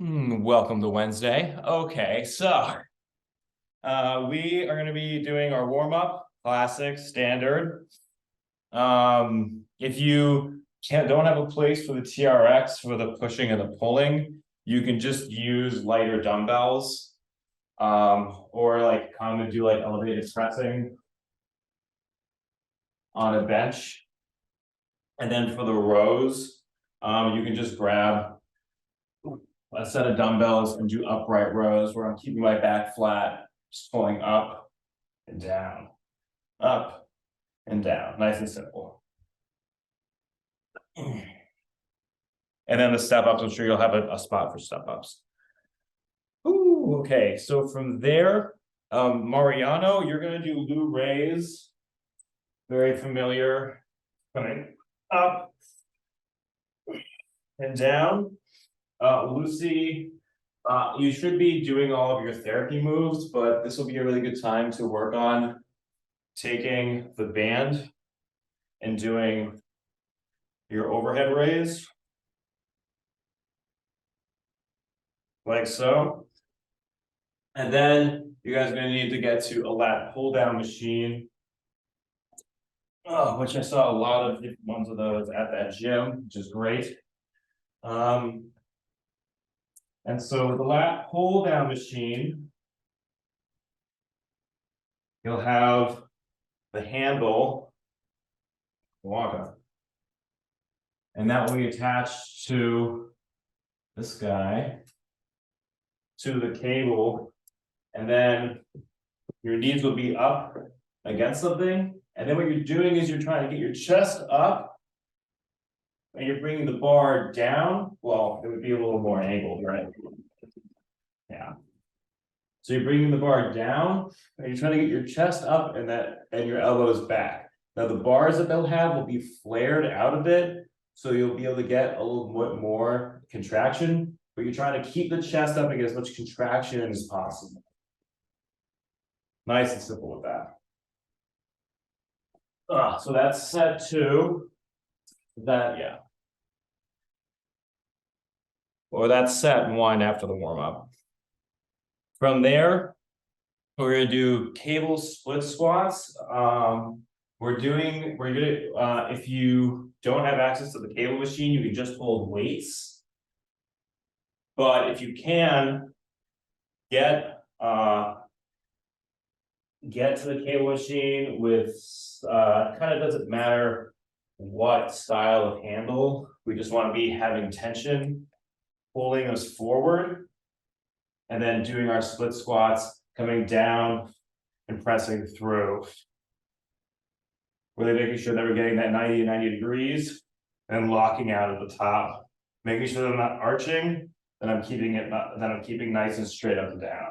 Welcome to Wednesday. Okay, so we are going to be doing our warm-up, classic, standard. If you don't have a place for the TRX for the pushing and the pulling, you can just use lighter dumbbells, or like kind of do like elevated pressing on a bench. And then for the rows, you can just grab a set of dumbbells and do upright rows where I'm keeping my back flat, just pulling up and down, up and down, nice and simple. And then the step ups, I'm sure you'll have a spot for step ups. Ooh, okay, so from there, Mariano, you're gonna do Lou Ray's, very familiar, coming up and down. Lucy, you should be doing all of your therapy moves, but this will be a really good time to work on taking the band and doing your overhead raise. Like so. And then you guys are going to need to get to a lat pull down machine, which I saw a lot of different ones of those at that gym, which is great. And so with the lat pull down machine, you'll have the handle, and that will be attached to this guy, to the cable, and then your knees will be up against something. And then what you're doing is you're trying to get your chest up and you're bringing the bar down. Well, it would be a little more angled, right? Yeah. So you're bringing the bar down and you're trying to get your chest up and your elbows back. Now the bars that they'll have will be flared out a bit, so you'll be able to get a little bit more contraction, but you're trying to keep the chest up and get as much contraction as possible. Nice and simple with that. So that's set two. Yeah. Or that's set one after the warm-up. From there, we're gonna do cable split squats. If you don't have access to the cable machine, you can just hold weights. But if you can, get to the cable machine with kind of doesn't matter what style of handle. We just want to be having tension, pulling us forward, and then doing our split squats, coming down and pressing through. Really making sure that we're getting that 90 degrees and locking out at the top, making sure that I'm not arching, that I'm keeping nice and straight up and down.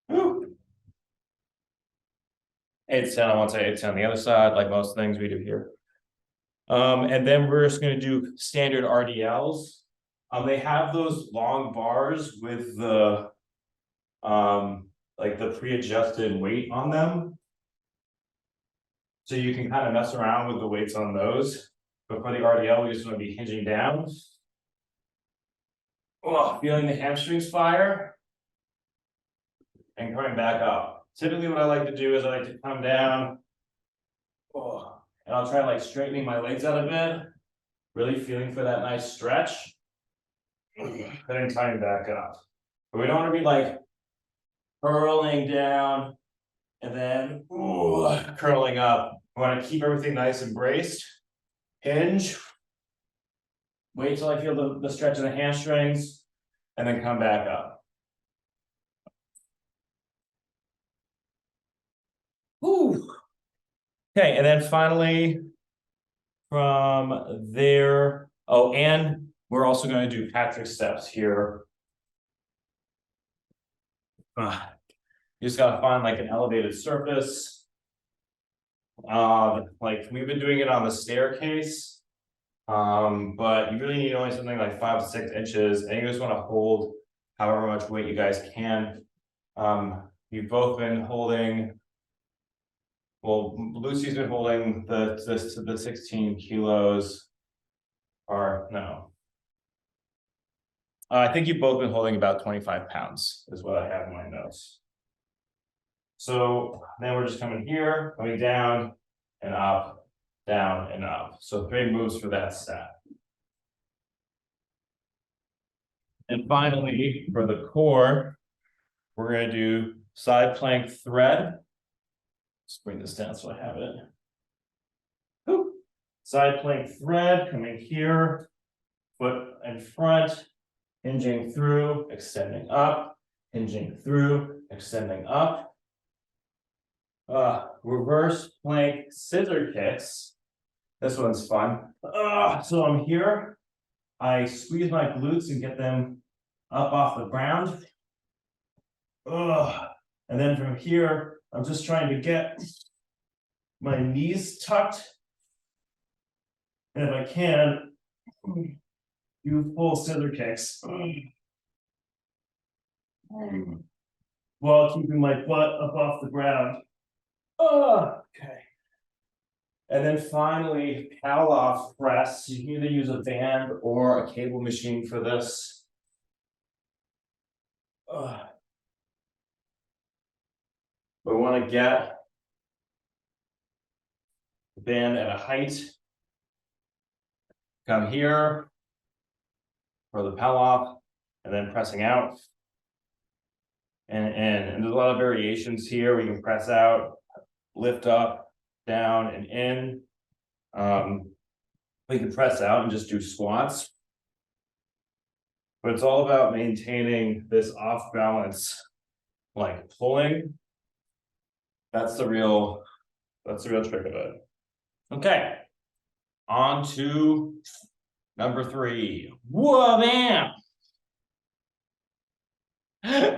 Woo. 8 to 10 on one side, 8 to 10 on the other side, like most things we do here. And then we're just going to do standard RDLs. They have those long bars with the like the pre-adjusted weight on them. So you can kind of mess around with the weights on those. But for the RDL, we just want to be hinging down. Oh, feeling the hamstrings fire. And coming back up. Typically what I like to do is I like to come down. And I'll try like straightening my legs out a bit. Really feeling for that nice stretch. Then coming back up. But we don't want to be like curling down and then curling up. We want to keep everything nice and braced. Hinge. Wait till I feel the stretch of the hamstrings and then come back up. Whew. Okay, and then finally from there, and we're also going to do Patrick steps here. You just gotta find like an elevated surface. Like we've been doing it on the staircase, but you really need only something like 5 to 6 inches, and you just want to hold however much weight you guys can. You've both been holding. Well, Lucy's been holding the 16 kilos, or no. I think you've both been holding about 25 pounds is what I have in my notes. So then we're just coming here, coming down and up, down and up. So 3 moves for that set. And finally, for the core, we're going to do side plank thread. Let's bring this down so I have it. Whew. Side plank thread coming here, foot in front, hinging through, extending up, hinging through, extending up. Reverse plank scissor kicks. This one's fun. So I'm here. I squeeze my glutes and get them up off the ground. And then from here, I'm just trying to get my knees tucked. And if I can, do full scissor kicks. While keeping my butt up off the ground. Okay. And then finally, Pallof press. You can either use a band or a cable machine for this. We want to get the band at a height. Come here for the Pallof, and then pressing out. And there's a lot of variations here. We can press out, lift up, down, and in. We can press out and just do squats. But it's all about maintaining this off balance, like pulling. That's the real trick of it. Okay. On to number 3. Whoa, man.